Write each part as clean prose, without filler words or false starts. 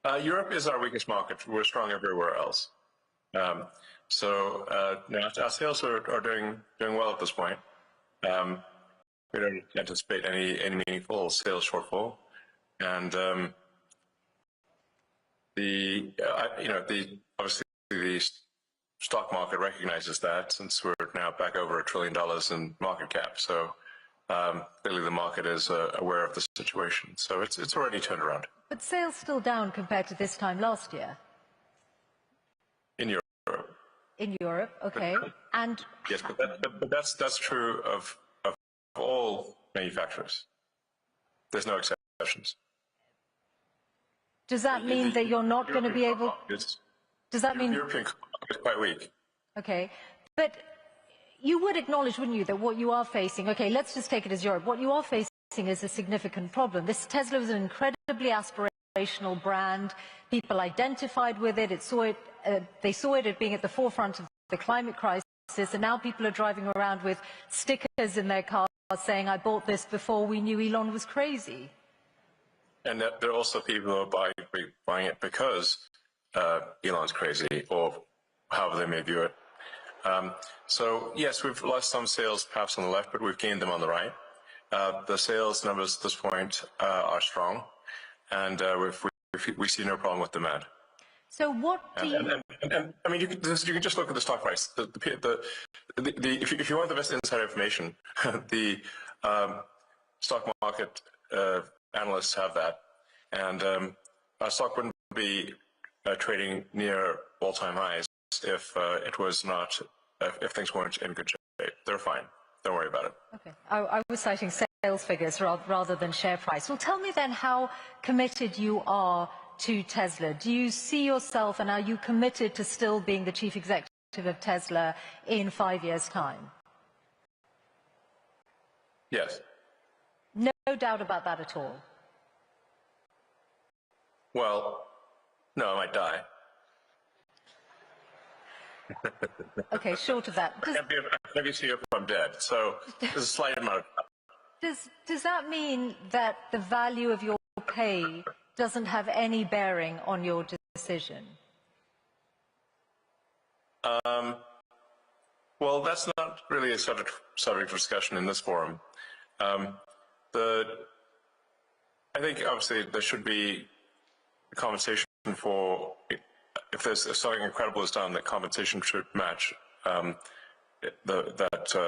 Europe is our weakest market. We're strong everywhere else. Our sales are doing well at this point. We don't anticipate any meaningful sales shortfall, and obviously the stock market recognizes that, since we're now back over $1 trillion in market cap. So clearly the market is aware of the situation. So it's already turned around. But sales still down compared to this time last year. In Europe. In Europe, okay. And yes, but that's true of all manufacturers. There's no exceptions. Does that mean that you're not going to be able? Does that mean European market is quite weak? Okay, but you would acknowledge, wouldn't you, that what you are facing? Okay, let's just take it as Europe. What you are facing is a significant problem. This Tesla was an incredibly aspirational brand. People identified with it. They saw it as being at the forefront of the climate crisis, and now people are driving around with stickers in their cars saying, "I bought this before we knew Elon was crazy." And there are also people who are buying it because Elon's crazy, or however they may view it. So yes, we've lost some sales perhaps on the left, but we've gained them on the right. The sales numbers at this point are strong, and we see no problem with demand. So what do you... I mean, you can just look at the stock price. If you want the best inside information, the stock market analysts have that, and our stock wouldn't be trading near all-time highs if it was not, if things weren't in good shape. They're fine. Don't worry about it. Okay. I was citing sales figures rather than share price. Well, tell me then how committed you are to Tesla. Do you see yourself, and are you committed to still being the chief executive of Tesla in 5 years' time? Yes. No doubt about that at all? Well, no, I might die. Okay, short of that. Maybe see if I'm dead. So there's a slight amount of... Does that mean that the value of your pay doesn't have any bearing on your decision? Well, that's not really a subject of discussion in this forum. I think obviously there should be compensation for, if something incredible is done, that compensation should match that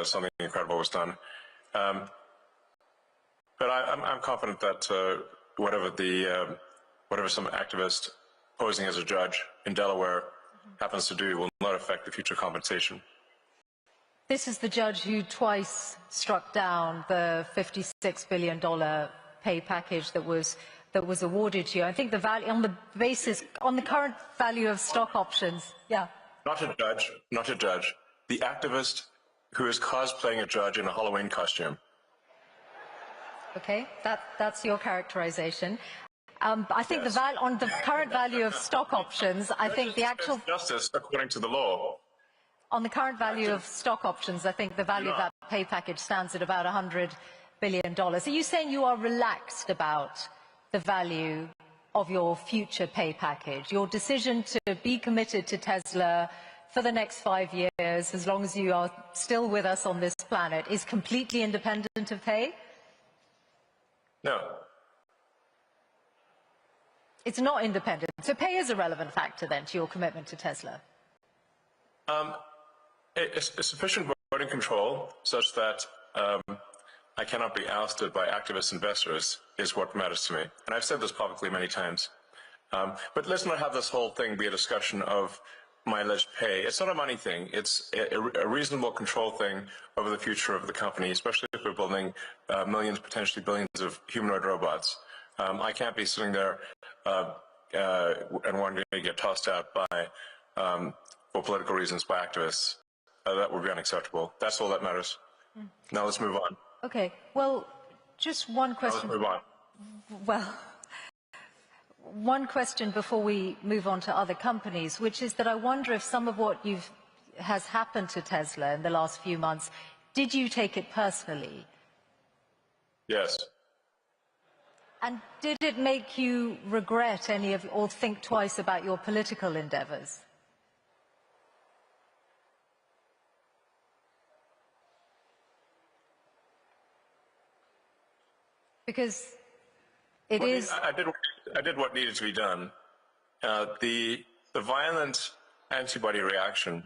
something incredible was done. But I'm confident that whatever some activist posing as a judge in Delaware happens to do will not affect the future compensation. This is the judge who twice struck down the $56 billion pay package that was awarded to you. I think the value on the current value of stock options. Yeah. Not a judge. The activist who is cosplaying a judge in a Halloween costume. Okay, that's your characterization. I think yes. On the current value of stock options, I think the actual justice according to the law. On the current value of stock options, I think the value of that pay package stands at about $100 billion. Are you saying you are relaxed about the value of your future pay package? Your decision to be committed to Tesla for the next 5 years, as long as you are still with us on this planet, is completely independent of pay? No. It's not independent. So pay is a relevant factor then to your commitment to Tesla? It's sufficient voting control such that I cannot be ousted by activist investors is what matters to me. And I've said this publicly many times. But let's not have this whole thing be a discussion of my alleged pay. It's not a money thing. It's a reasonable control thing over the future of the company, especially if we're building millions, potentially billions of humanoid robots. I can't be sitting there and wanting to get tossed out by, for political reasons, by activists. That would be unacceptable. That's all that matters. Now let's move on. Okay. Well, just one question. Let's move on. Well, one question before we move on to other companies, which is that I wonder if some of what has happened to Tesla in the last few months, did you take it personally? Yes. And did it make you regret any of, or think twice about your political endeavors? Because it is... I did what needed to be done. The violent antibody reaction,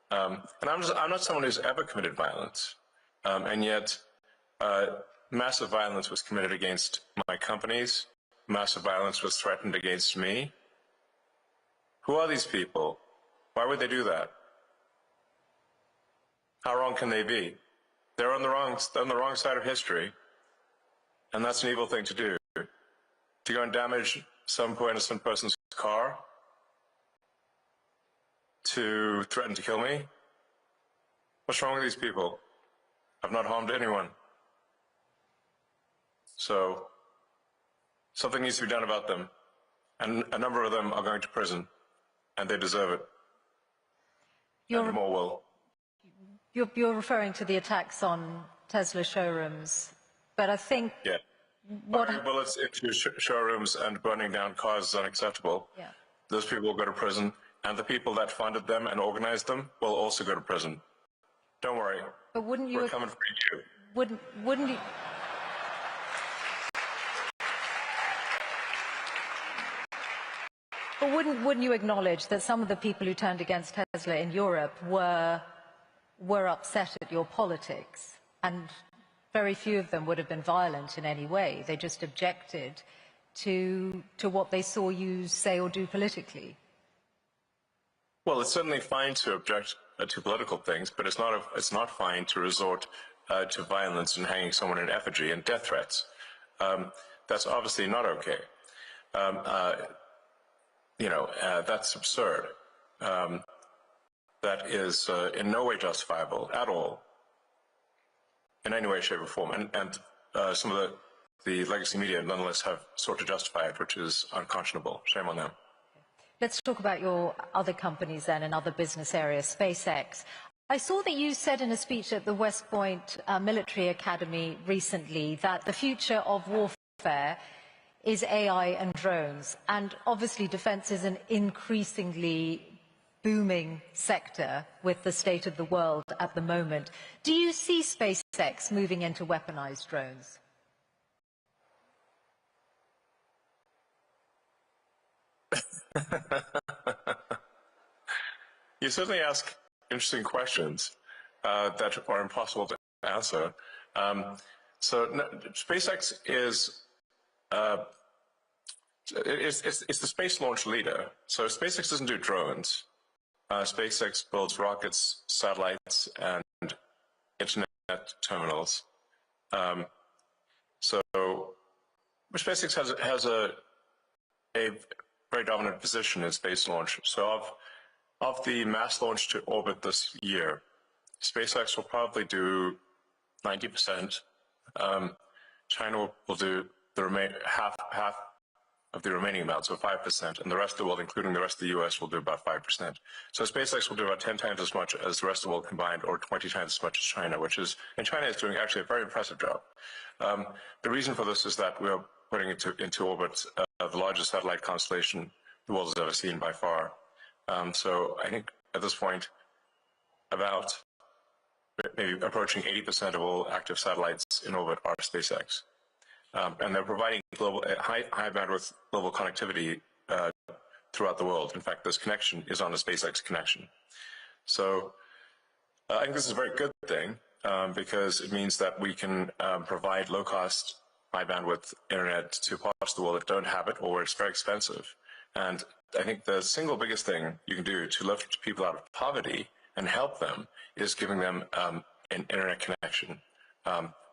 and I'm not someone who's ever committed violence, and yet massive violence was committed against my companies. Massive violence was threatened against me. Who are these people? Why would they do that? How wrong can they be? They're on the wrong side of history, and that's an evil thing to do. To go and damage some poor innocent person's car, to threaten to kill me. What's wrong with these people? I've not harmed anyone. So something needs to be done about them, and a number of them are going to prison, and they deserve it. And more will. You're referring to the attacks on Tesla showrooms, but I think... Yeah. Firing bullets into showrooms and burning down cars is unacceptable. Yeah. Those people will go to prison, and the people that funded them and organized them will also go to prison. Don't worry. But wouldn't you... We're coming for you. Wouldn't you... But wouldn't you acknowledge that some of the people who turned against Tesla in Europe were upset at your politics, and very few of them would have been violent in any way. They just objected to what they saw you say or do politically. Well, it's certainly fine to object to political things, but it's not fine to resort to violence and hanging someone in effigy and death threats. That's obviously not okay. That's absurd. That is in no way justifiable at all, in any way, shape, or form. And some of the legacy media nonetheless have sought to justify it, which is unconscionable. Shame on them. Let's talk about your other companies then and other business areas, SpaceX. I saw that you said in a speech at the West Point Military Academy recently that the future of warfare is AI and drones. And obviously defense is an increasingly booming sector with the state of the world at the moment. Do you see SpaceX moving into weaponized drones? You certainly ask interesting questions that are impossible to answer. SpaceX is it's the space launch leader. So SpaceX doesn't do drones. SpaceX builds rockets, satellites, and internet terminals. SpaceX has a very dominant position in space launch. So of the mass launch to orbit this year, SpaceX will probably do 90%. China will do the half of the remaining amount, so 5%, and the rest of the world, including the rest of the US, will do about 5%. So SpaceX will do about 10 times as much as the rest of the world combined, or 20 times as much as China, and China is doing actually a very impressive job. The reason for this is that we're putting into orbit the largest satellite constellation the world has ever seen by far. So I think at this point, about maybe approaching 80% of all active satellites in orbit are SpaceX. And they're providing high bandwidth global connectivity throughout the world. In fact, this connection is on a SpaceX connection. So I think this is a very good thing because it means that we can provide low-cost, high bandwidth internet to parts of the world that don't have it or where it's very expensive. And I think the single biggest thing you can do to lift people out of poverty and help them is giving them an internet connection.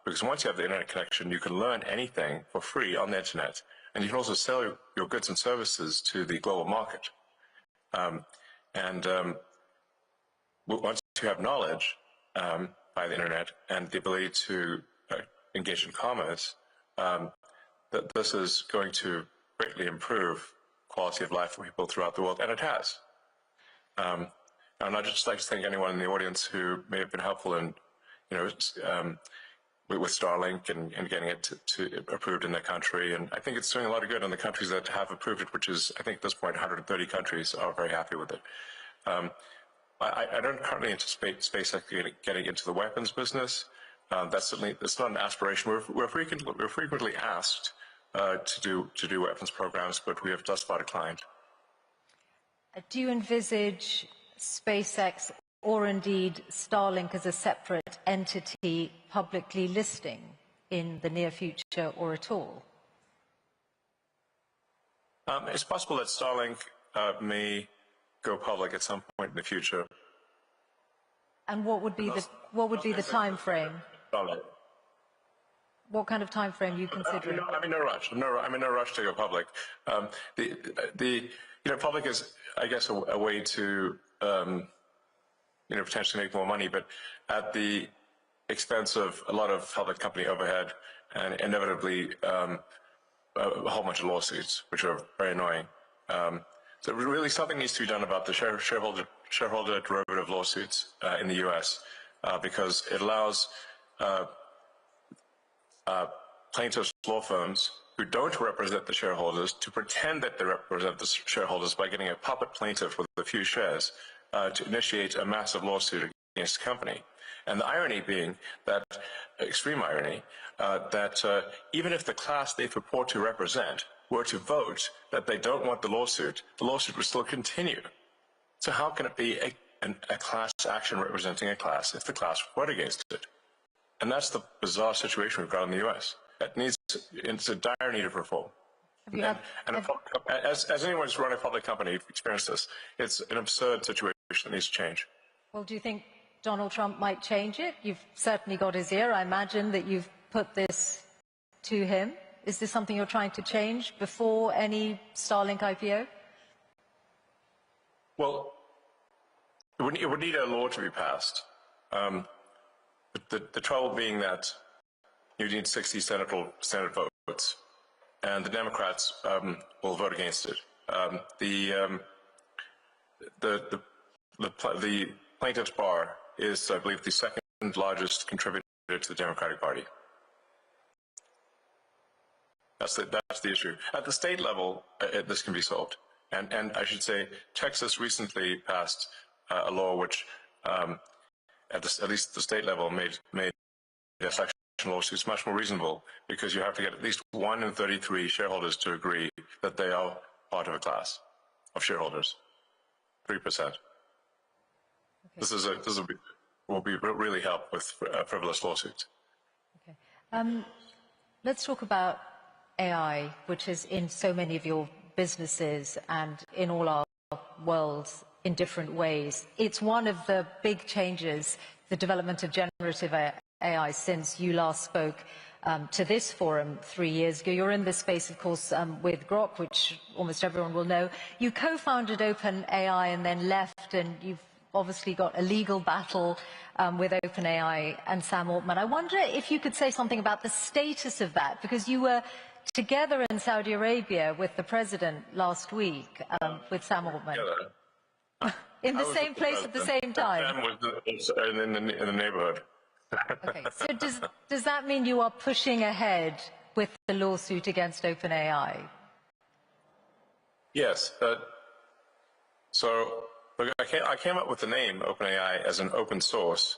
Because once you have the internet connection, you can learn anything for free on the internet, and you can also sell your goods and services to the global market. Once you have knowledge by the internet and the ability to engage in commerce, that this is going to greatly improve quality of life for people throughout the world, and it has. And I'd just like to thank anyone in the audience who may have been helpful in, with Starlink and getting it to approved in their country. And I think it's doing a lot of good in the countries that have approved it, which is, I think at this point, 130 countries are very happy with it. I don't currently anticipate SpaceX getting into the weapons business. That's not an aspiration. We're frequently asked to do weapons programs, but we have thus far declined. Do you envisage SpaceX or indeed Starlink as a separate entity publicly listing in the near future or at all? It's possible that Starlink may go public at some point in the future. And what would be the time frame? What kind of time frame are you considering? I'm in no rush. I'm in no rush to go public. Public is, I guess, a way to potentially make more money, but at the expense of a lot of public company overhead and inevitably a whole bunch of lawsuits, which are very annoying. So really something needs to be done about the shareholder derivative lawsuits in the U.S. Because it allows plaintiffs' law firms who don't represent the shareholders to pretend that they represent the shareholders by getting a puppet plaintiff with a few shares to initiate a massive lawsuit against the company. And the irony being that, extreme irony, that even if the class they purport to represent were to vote that they don't want the lawsuit would still continue. So how can it be a class action representing a class if the class vote against it? And that's the bizarre situation we've got in the U.S. It's a dire need of reform. As anyone who's run a public company experienced this, it's an absurd situation that needs to change. Well, do you think Donald Trump might change it? You've certainly got his ear. I imagine that you've put this to him. Is this something you're trying to change before any Starlink IPO? Well, it would need a law to be passed. The trouble being that you need 60 Senate votes, and the Democrats will vote against it. The plaintiff's bar is, I believe, the second largest contributor to the Democratic Party. That's the issue. At the state level, this can be solved. And I should say, Texas recently passed a law which, at least the state level, made class action lawsuits much more reasonable, because you have to get at least 1 in 33 shareholders to agree that they are part of a class of shareholders. 3%. Okay. This will really help with frivolous lawsuits. Okay. Let's talk about AI, which is in so many of your businesses and in all our worlds in different ways. It's one of the big changes, the development of generative AI, since you last spoke to this forum 3 years ago. You're in this space, of course, with Grok, which almost everyone will know. You co-founded OpenAI and then left, and you've obviously got a legal battle with OpenAI and Sam Altman. I wonder if you could say something about the status of that, because you were together in Saudi Arabia with the president last week, with Sam Altman. In the same place at the same time? Sam was in the neighborhood. Okay, so does that mean you are pushing ahead with the lawsuit against OpenAI? Yes. So look, I came up with the name OpenAI as an open source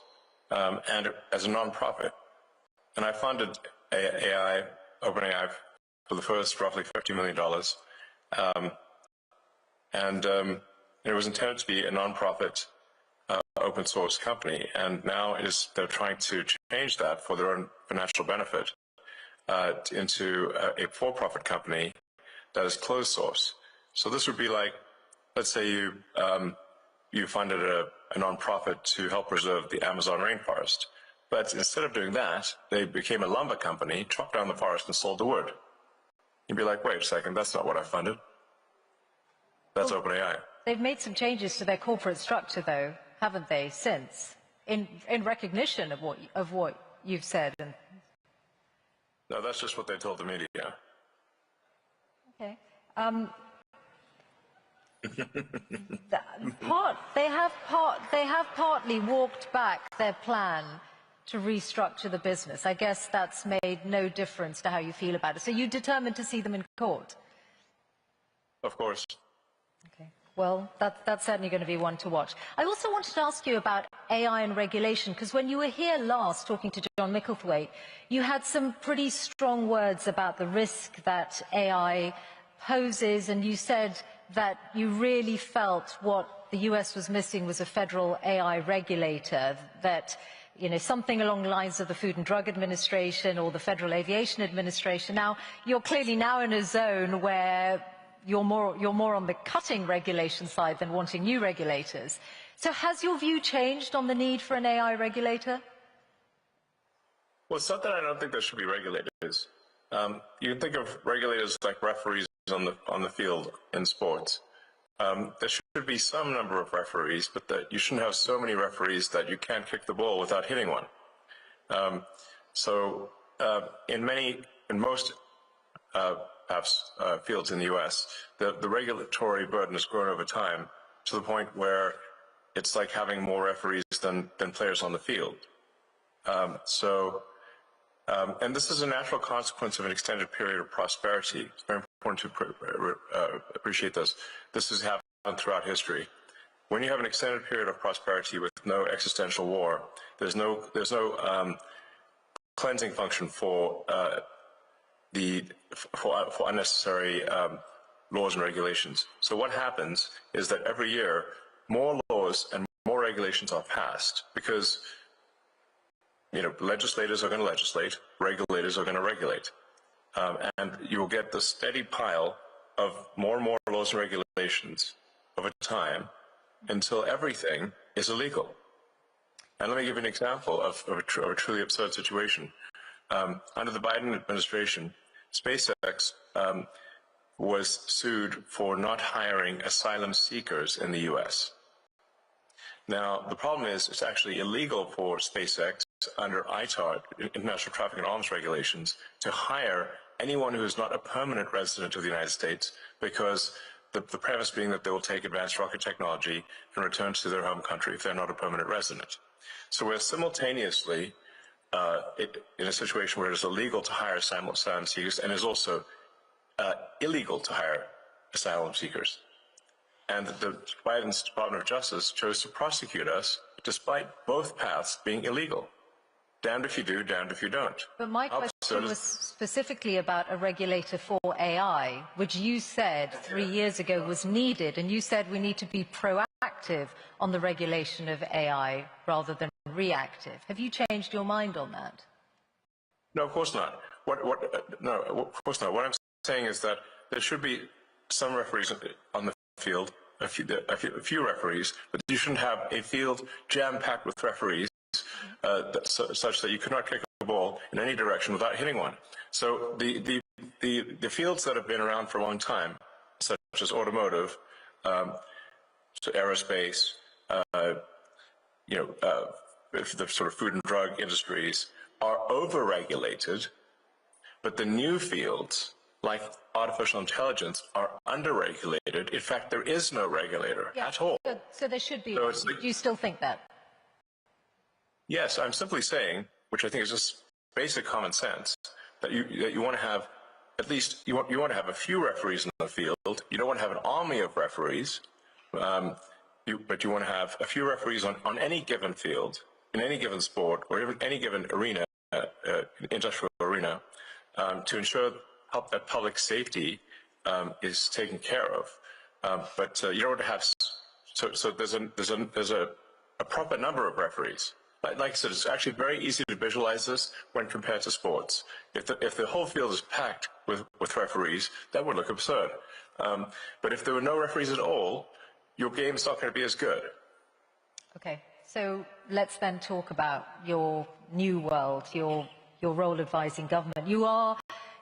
and as a non-profit. And I funded OpenAI for the first roughly $50 million. It was intended to be a non-profit open source company, and now they're trying to change that for their own financial benefit into a for-profit company that is closed source. So this would be like, let's say you funded a non-profit to help preserve the Amazon rainforest, but instead of doing that, they became a lumber company, chopped down the forest, and sold the wood. You'd be like, wait a second, that's not what I funded. That's OpenAI. They've made some changes to their corporate structure, though, haven't they, since, in recognition of what you've said? No, that's just what they told the media. Okay. They have partly walked back their plan to restructure the business. I guess that's made no difference to how you feel about it. So you're determined to see them in court? Of course. Okay. Well, that's certainly going to be one to watch. I also wanted to ask you about AI and regulation, because when you were here last talking to John Micklethwaite, you had some pretty strong words about the risk that AI poses, and you said that you really felt what the US was missing was a federal AI regulator, that something along the lines of the Food and Drug Administration or the Federal Aviation Administration. Now, you're clearly now in a zone where you're more on the cutting regulation side than wanting new regulators. So has your view changed on the need for an AI regulator? Well, it's not that I don't think there should be regulators. You can think of regulators like referees on the field in sports. There should be some number of referees, but you shouldn't have so many referees that you can't kick the ball without hitting one. In most perhaps fields in the U.S., the regulatory burden has grown over time to the point where it's like having more referees than players on the field. And this is a natural consequence of an extended period of prosperity. It's very important to appreciate this. This has happened throughout history. When you have an extended period of prosperity with no existential war, there's no cleansing function for unnecessary laws and regulations. So what happens is that every year more laws and more regulations are passed because legislators are going to legislate, regulators are going to regulate. And you'll get the steady pile of more and more laws and regulations over time until everything is illegal. And let me give you an example of a truly absurd situation. Under the Biden administration, SpaceX was sued for not hiring asylum seekers in the U.S. Now, the problem is it's actually illegal for SpaceX under ITAR, International Traffic in Arms Regulations, to hire anyone who is not a permanent resident of the United States, because the premise being that they will take advanced rocket technology and return to their home country if they're not a permanent resident. So we're simultaneously in a situation where it is illegal to hire asylum seekers and is also illegal to hire asylum seekers. And the Biden's Department of Justice chose to prosecute us despite both paths being illegal. Damned if you do, damned if you don't. But my question was specifically about a regulator for AI, which you said 3 years ago was needed, and you said we need to be proactive on the regulation of AI rather than reactive. Have you changed your mind on that? No, of course not. No, of course not. What I'm saying is that there should be some referees on the field, a few referees, but you shouldn't have a field jam-packed with referees such that you could not kick a ball in any direction without hitting one. So the fields that have been around for a long time, such as automotive, so aerospace, the sort of food and drug industries, are over-regulated, but the new fields, like artificial intelligence, are under-regulated. In fact, there is no regulator at all. So there should be. So Do you still think that? Yes, I'm simply saying, which I think is just basic common sense, that you want to have at least you want to have a few referees in the field. You don't want to have an army of referees, but you want to have a few referees on any given field, in any given sport, or even any given arena, industrial arena, to ensure that public safety is taken care of. But you don't want to have so there's a proper number of referees. Like I said, it's actually very easy to visualize this when compared to sports. If the whole field is packed with referees, that would look absurd. But if there were no referees at all, your game's not going to be as good. Okay, so let's then talk about your new world, your role advising government. You are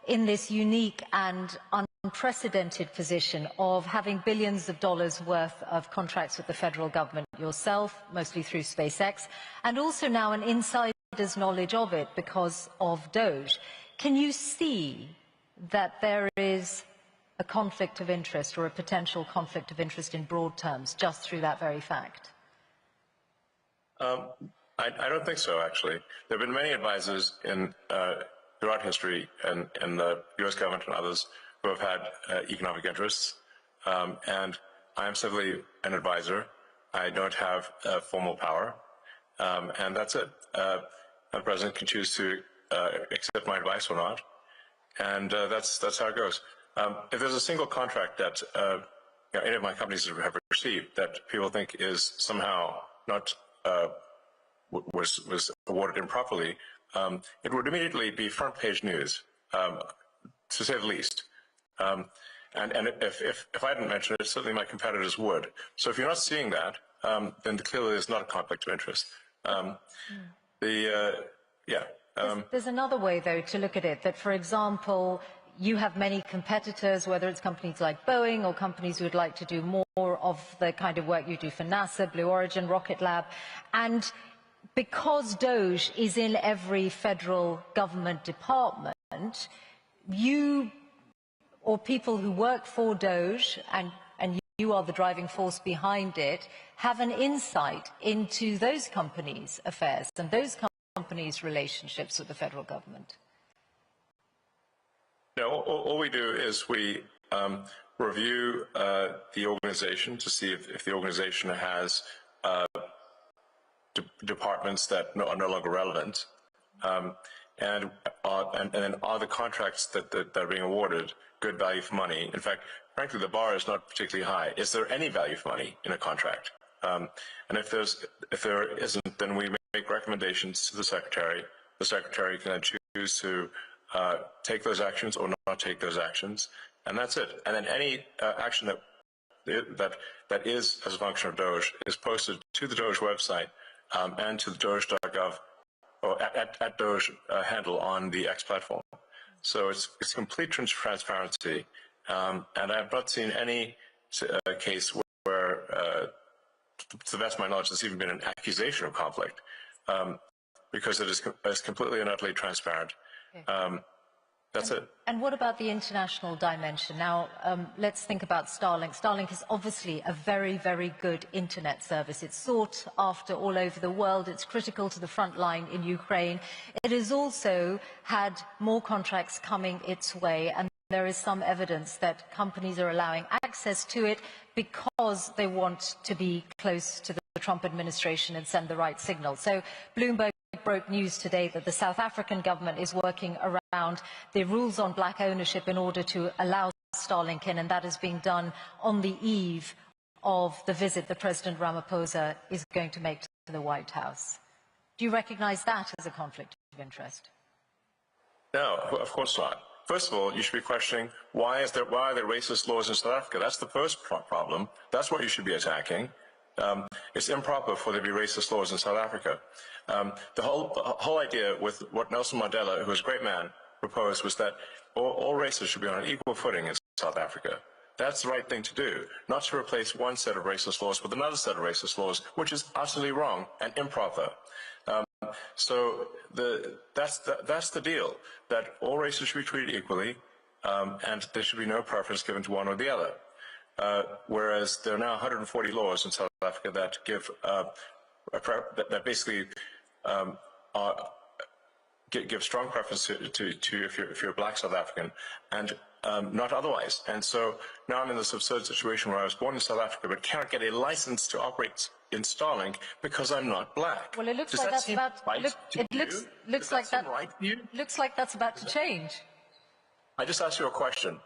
in this unique and unprecedented position of having billions of dollars worth of contracts with the federal government yourself, mostly through SpaceX, and also now an insider's knowledge of it because of DOGE. Can you see that there is a conflict of interest or a potential conflict of interest in broad terms just through that very fact? I don't think so, actually. There have been many advisors throughout history in the U.S. government and others who have had economic interests, and I am simply an advisor. I don't have formal power, and that's it. The president can choose to accept my advice or not, and that's how it goes. If there's a single contract that any of my companies have received that people think is somehow not was awarded improperly, it would immediately be front-page news, to say the least. And if I didn't mention it, certainly my competitors would. So if you're not seeing that, then clearly there's not a conflict of interest. There's another way, though, to look at it, that, for example, you have many competitors, whether it's companies like Boeing or companies who would like to do more of the kind of work you do for NASA, Blue Origin, Rocket Lab, and because DOGE is in every federal government department, you or people who work for DOGE, and you are the driving force behind it, have an insight into those companies' affairs and those companies' relationships with the federal government. No, all we do is we review the organization to see if the organization has departments that are no longer relevant, and then are the contracts that are being awarded good value for money. In fact, frankly, the bar is not particularly high. Is there any value for money in a contract? And if there isn't, then we make recommendations to the secretary. The secretary can then choose to take those actions or not take those actions, and that's it. And then any action that is as a function of DOGE is posted to the DOGE website and to the doge.gov or at DOGE handle on the X platform. So it's complete transparency, and I've not seen any case where, to the best of my knowledge, there's even been an accusation of conflict, because it is completely and utterly transparent. That's it. And what about the international dimension? Now, let's think about Starlink. Starlink is obviously a very, very good internet service. It's sought after all over the world. It's critical to the front line in Ukraine. It has also had more contracts coming its way, and there is some evidence that companies are allowing access to it because they want to be close to the Trump administration and send the right signal. So Bloomberg broke news today that the South African government is working around the rules on black ownership in order to allow Starlink in, and that is being done on the eve of the visit that President Ramaphosa is going to make to the White House. Do you recognize that as a conflict of interest? No, of course not. First of all, you should be questioning why are there racist laws in South Africa? That's the first problem. That's what you should be attacking. It's improper for there to be racist laws in South Africa. The whole idea with what Nelson Mandela, who was a great man, proposed was that all races should be on an equal footing in South Africa. That's the right thing to do, not to replace one set of racist laws with another set of racist laws, which is utterly wrong and improper. So that's the deal, that all races should be treated equally, and there should be no preference given to one or the other. Whereas there are now 140 laws in South Africa that give that basically give strong preference to if you're a black South African, and not otherwise. And so now I'm in this absurd situation where I was born in South Africa but cannot get a license to operate in Starlink because I'm not black. Well, it looks Does like that that's about. Right Looks like that. Right to you? Looks like that's about to change. I just asked you a question.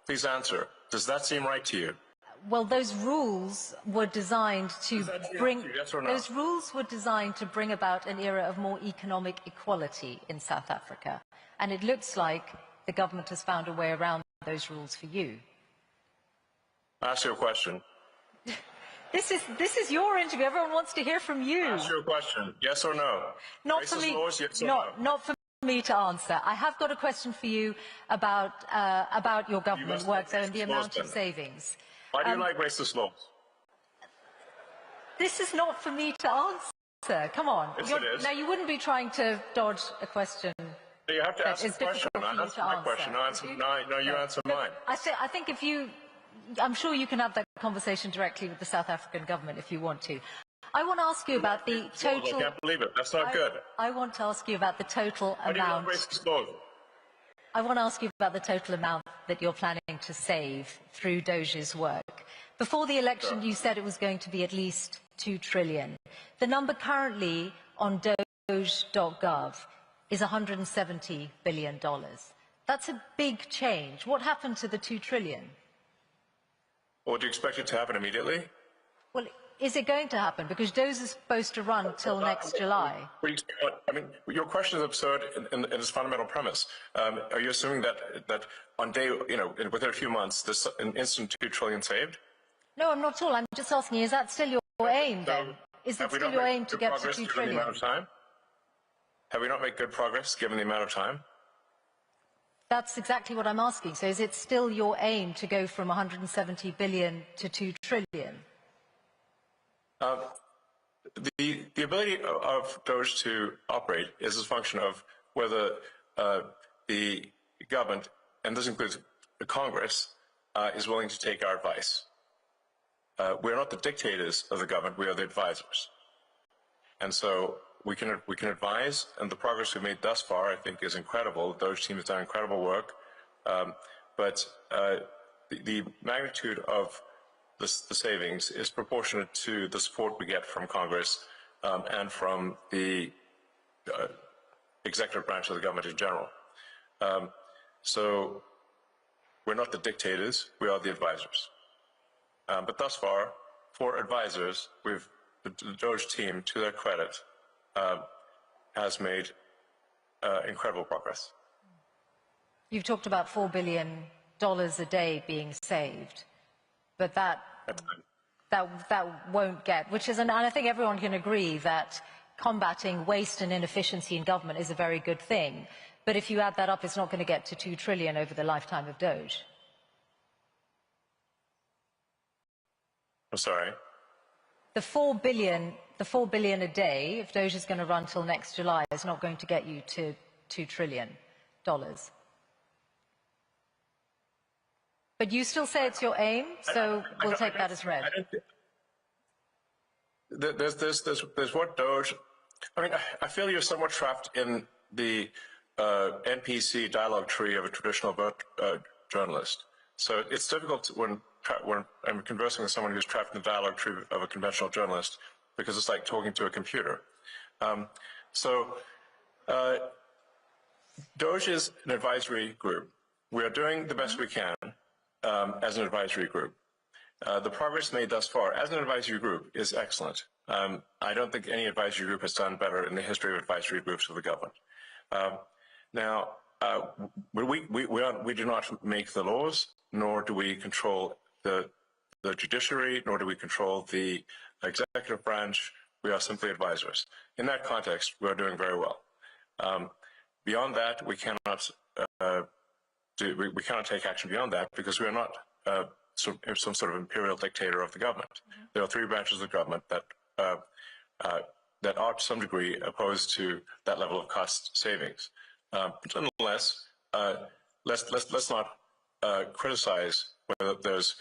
Please answer. Does that seem right to you? Well, those rules were designed to bring. Yes or no? Those rules were designed to bring about an era of more economic equality in South Africa, and it looks like the government has found a way around those rules for you. I asked you a question. This is your interview. Everyone wants to hear from you. I asked you a question. Yes or no? Not Racist for me. laws, yes or no? Not for me to answer. I have got a question for you about your government work, though, and the amount of savings. Why do you like racist laws? This is not for me to answer. Come on. Yes, it is. Now, you wouldn't be trying to dodge a question. So you have to ask a question. I answer my question. No, you answer mine. I think if you, I'm sure you can have that conversation directly with the South African government if you want to. I want to ask you about the total... I can't believe it. That's not good. I want to ask you about the total Why do you not amount... raise disclosure? I want to ask you about the total amount that you're planning to save through DOGE's work. Before the election, you said it was going to be at least $2 trillion. The number currently on doge.gov is $170 billion. That's a big change. What happened to the $2 trillion? Well, do you expect it to happen immediately? Well, is it going to happen? Because DOGE is supposed to run till next July. I mean, your question is absurd in its fundamental premise. Are you assuming that on day, within a few months, there's an instant $2 trillion saved? No, I'm not at all. I'm just asking, is that still your aim then? Is it still your aim to get to $2 trillion? Have we not made good progress given the amount of time? That's exactly what I'm asking. So is it still your aim to go from 170 billion to 2 trillion? The ability of DOGE to operate is a function of whether the government, and this includes the Congress, is willing to take our advice. We're not the dictators of the government, we are the advisors. And so we can advise, and the progress we've made thus far, I think, is incredible. The DOGE team has done incredible work. But the magnitude of the savings is proportionate to the support we get from Congress and from the executive branch of the government in general. So we're not the dictators, we are the advisors. But thus far, for advisors, the DOGE team, to their credit, has made incredible progress. You've talked about $4 billion a day being saved, but that won't get, and I think everyone can agree that combating waste and inefficiency in government is a very good thing. But if you add that up, it's not going to get to 2 trillion over the lifetime of DOGE. I'm sorry? The 4 billion a day, if DOGE is going to run till next July, is not going to get you to $2 trillion. But you still say it's your aim, so we'll take that as read. There's what DOGE, I feel you're somewhat trapped in the NPC dialogue tree of a traditional journalist. So it's difficult when I'm conversing with someone who's trapped in the dialogue tree of a conventional journalist, because it's like talking to a computer. DOGE is an advisory group. We are doing the best we can as an advisory group. The progress made thus far as an advisory group is excellent. I don't think any advisory group has done better in the history of advisory groups of the government. We do not make the laws, nor do we control the judiciary, nor do we control the executive branch. We are simply advisors. In that context, we are doing very well. Beyond that, we cannot take action beyond that, because we are not some sort of imperial dictator of the government. There are three branches of the government that are to some degree opposed to that level of cost savings. But nonetheless, let's not criticize whether there's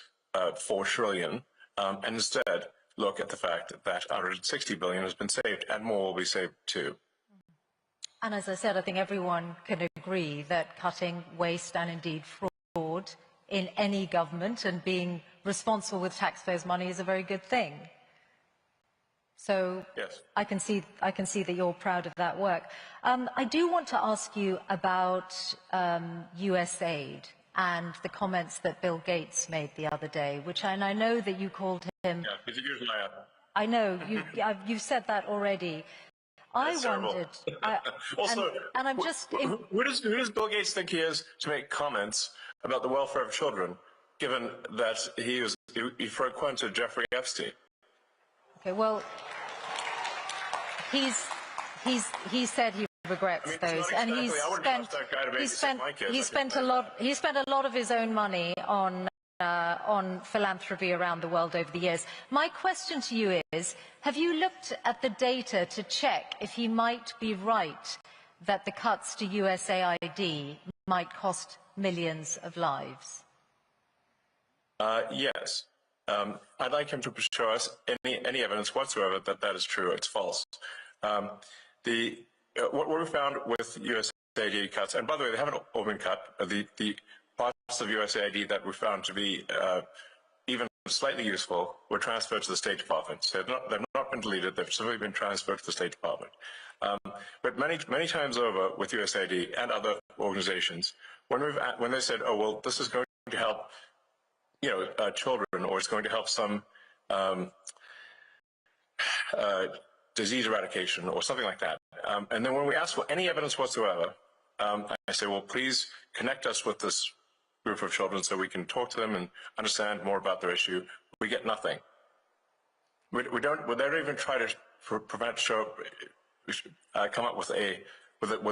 4 trillion, and instead look at the fact that 160 billion has been saved, and more will be saved too. And as I said, I think everyone can agree that cutting waste and indeed fraud in any government and being responsible with taxpayers' money is a very good thing. So yes. I can see that you're proud of that work. I do want to ask you about US aid and the comments that Bill Gates made the other day, and I know that you called him... Yeah, he's a huge liar. I know, you've said that already. I wondered... Also, and I'm just... Who does Bill Gates think he is to make comments about the welfare of children, given that he frequented to Jeffrey Epstein? Okay, well, he said he regrets those, and he spent a lot of his own money on philanthropy around the world over the years. My question to you is, have you looked at the data to check if he might be right that the cuts to USAID might cost millions of lives? Yes. I'd like him to show us any evidence whatsoever that that is true. It's false. What we found with USAID cuts, and by the way, they haven't all been cut. The parts of USAID that we found to be even slightly useful were transferred to the State Department. So they've not been deleted. They've simply been transferred to the State Department. But many times over with USAID and other organizations, when they said, "Oh well, this is going to help, children, or it's going to help some disease eradication or something like that," and then when we ask for any evidence whatsoever, I say, "Well, please connect us with this group of children so we can talk to them and understand more about their issue." We get nothing. They don't even try to come up with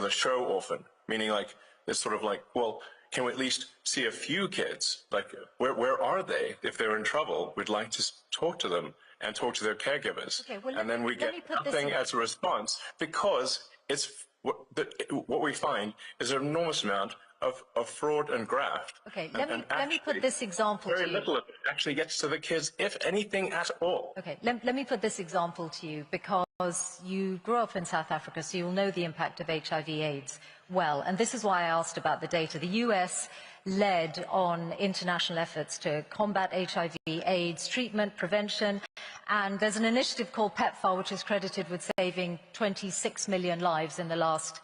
a show orphan, meaning like it's sort of like, well, can we at least see a few kids? Like, where are they? If they're in trouble, we'd like to talk to them and talk to their caregivers. Okay, well, and then we get nothing as a response, because it's what we find is an enormous amount of fraud and graft. Okay, let me put this example to you. Very little of it actually gets to the kids, if anything at all. Okay, let me put this example to you, because you grew up in South Africa, so you'll know the impact of HIV/AIDS well. And this is why I asked about the data. The US led on international efforts to combat HIV/AIDS treatment, prevention, and there's an initiative called PEPFAR, which is credited with saving 26 million lives in the last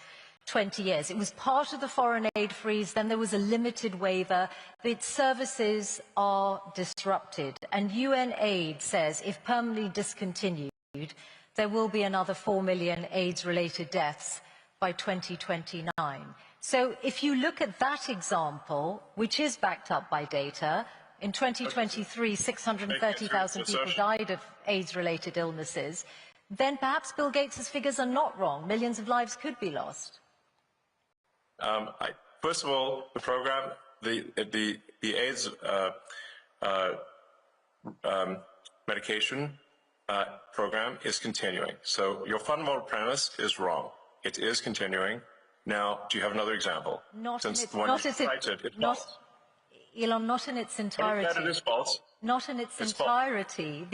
20 years. It was part of the foreign aid freeze, then there was a limited waiver. Its services are disrupted, and UN aid says if permanently discontinued, there will be another 4 million AIDS-related deaths by 2029. So if you look at that example, which is backed up by data, in 2023, 630,000 people died of AIDS-related illnesses, then perhaps Bill Gates' figures are not wrong. Millions of lives could be lost. First of all, the program, the AIDS medication program is continuing. So your fundamental premise is wrong. It is continuing. Now, do you have another example? Elon, not in its entirety. That it is false. Not in its entirety.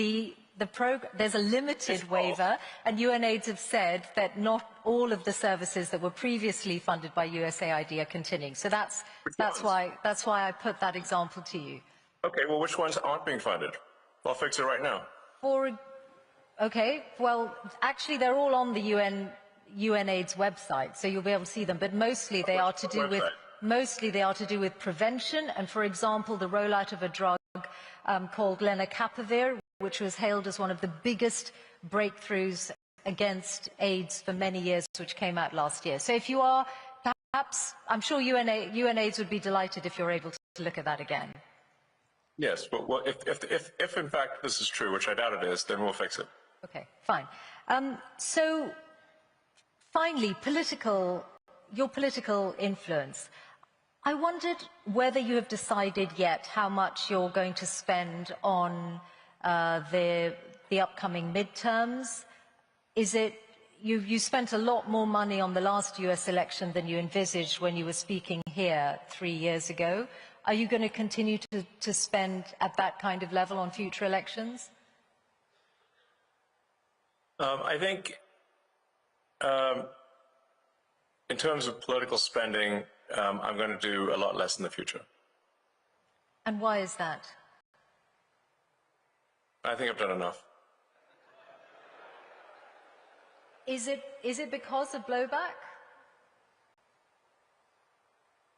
There's a limited waiver, and UNAIDS have said that not all of the services that were previously funded by USAID are continuing. So that's why I put that example to you. Okay, well, which ones aren't being funded? I'll fix it right now. Okay, well, actually, they're all on the UNAIDS website, so you'll be able to see them. But mostly they are to do with prevention, and, for example, the rollout of a drug called lenacapavir, which was hailed as one of the biggest breakthroughs against AIDS for many years, which came out last year. So if you are, perhaps, I'm sure UNAIDS would be delighted if you're able to look at that again. Yes, but well, if in fact this is true, which I doubt it is, then we'll fix it. Okay, fine. So finally, your political influence. I wondered whether you have decided yet how much you're going to spend on the upcoming midterms. Is it you spent a lot more money on the last US election than you envisaged when you were speaking here 3 years ago? Are you going to continue to spend at that kind of level on future elections? I think in terms of political spending, I'm going to do a lot less in the future. And why is that? I think I've done enough. Is it because of blowback?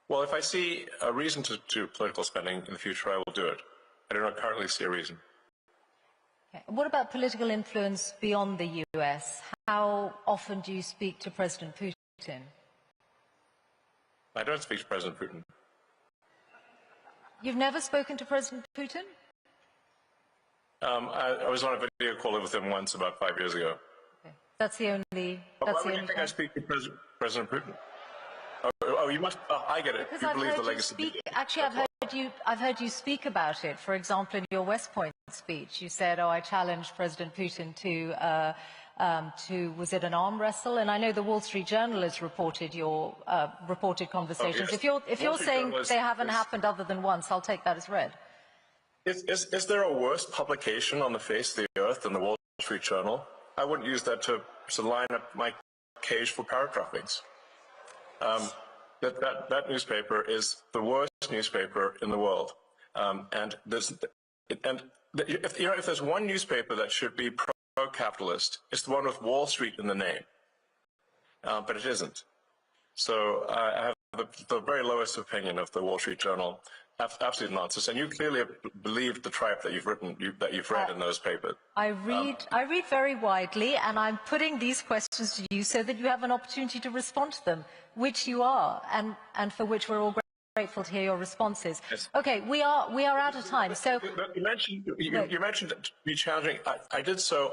Well, if I see a reason to do political spending in the future, I will do it. I do not currently see a reason. Okay. What about political influence beyond the US? How often do you speak to President Putin? I don't speak to President Putin. You've never spoken to President Putin? I was on a video call with him once about 5 years ago. Okay. That's the only. Why would you think I speak to President Putin? Oh, you must. I get it. Because you believe the legacy. Actually, I've heard you speak about it. For example, in your West Point speech, you said, "Oh, I challenged President Putin to was it an arm wrestle?" And I know the Wall Street Journal has reported your reported conversations. Oh, yes. If you're saying they haven't happened other than once, I'll take that as read. Is there a worse publication on the face of the earth than the Wall Street Journal? I wouldn't use that to line up my cage for paratrophings. That newspaper is the worst newspaper in the world. If there's one newspaper that should be pro-capitalist, it's the one with Wall Street in the name. But it isn't. So I have the very lowest opinion of the Wall Street Journal. Absolute nonsense. And you clearly believe the tripe that you've read in those papers. I read very widely, and I'm putting these questions to you so that you have an opportunity to respond to them, which you are, and for which we're all grateful to hear your responses. Yes. Okay, we are out of time. So you mentioned me challenging. I did so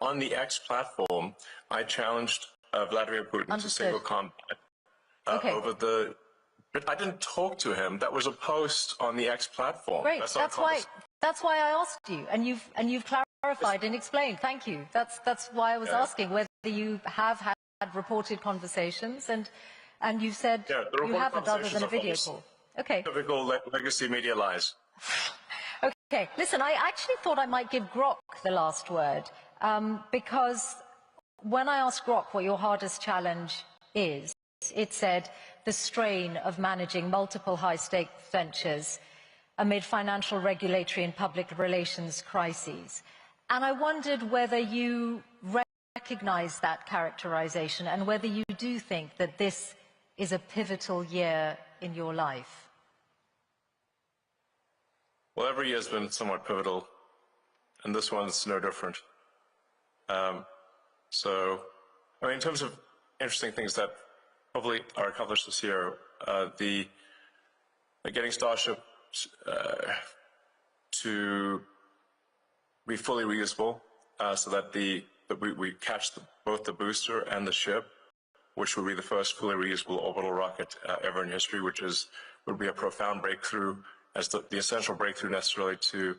on the X platform. I challenged Vladimir Putin to single combat over the. But I didn't talk to him. That was a post on the X platform. Great. That's why I asked you, and you've clarified and explained. Thank you. That's why I was asking whether you have had reported conversations, and you said you haven't, other than a video call. Okay. Typical legacy media lies. Okay. Listen, I actually thought I might give Grok the last word, because when I asked Grok what your hardest challenge is, it said the strain of managing multiple high-stakes ventures amid financial, regulatory and public relations crises. And I wondered whether you recognize that characterization and whether you do think that this is a pivotal year in your life. Well, every year has been somewhat pivotal, and this one's no different. So, I mean, in terms of interesting things that hopefully are accomplished this year, getting Starship to be fully reusable, so that we catch both the booster and the ship, which will be the first fully reusable orbital rocket ever in history, which would be a profound breakthrough, as the essential breakthrough necessarily to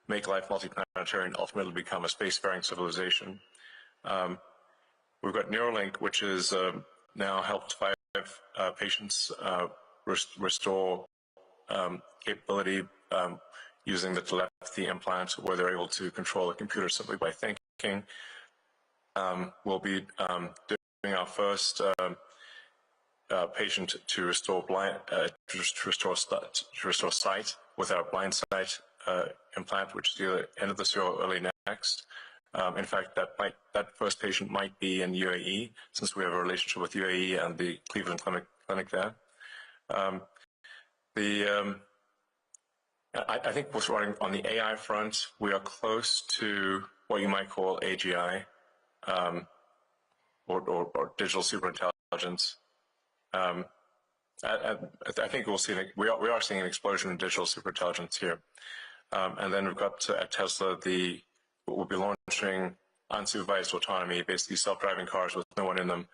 make life multiplanetary and ultimately become a spacefaring civilization. We've got Neuralink, which is now helped 5 patients restore capability using the telepathy implant, where they're able to control a computer simply by thinking. We'll be doing our first patient to restore sight with our blind sight implant, which is either end of this year or early next. In fact, that first patient might be in UAE, since we have a relationship with UAE and the Cleveland Clinic there. I think what's running on the AI front, we are close to what you might call AGI, or digital superintelligence. I think we are seeing an explosion in digital superintelligence here. And then we've got at Tesla we'll be launching unsupervised autonomy, basically self-driving cars with no one in them,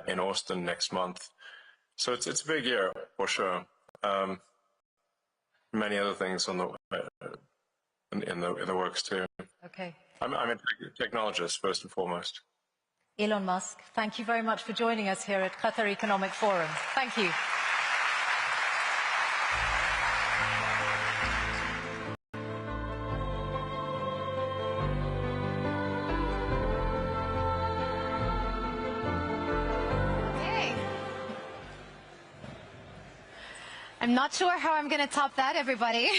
in Austin next month. So it's a big year for sure. Many other things in the works too. Okay. I'm a technologist first and foremost. Elon Musk, thank you very much for joining us here at Qatar Economic Forum. Thank you. I'm not sure how I'm going to top that, everybody.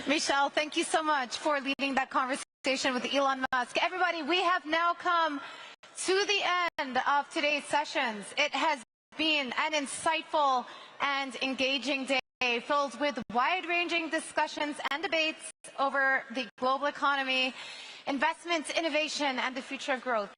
Michelle, thank you so much for leading that conversation with Elon Musk. Everybody, we have now come to the end of today's sessions. It has been an insightful and engaging day filled with wide-ranging discussions and debates over the global economy, investments, innovation, and the future of growth.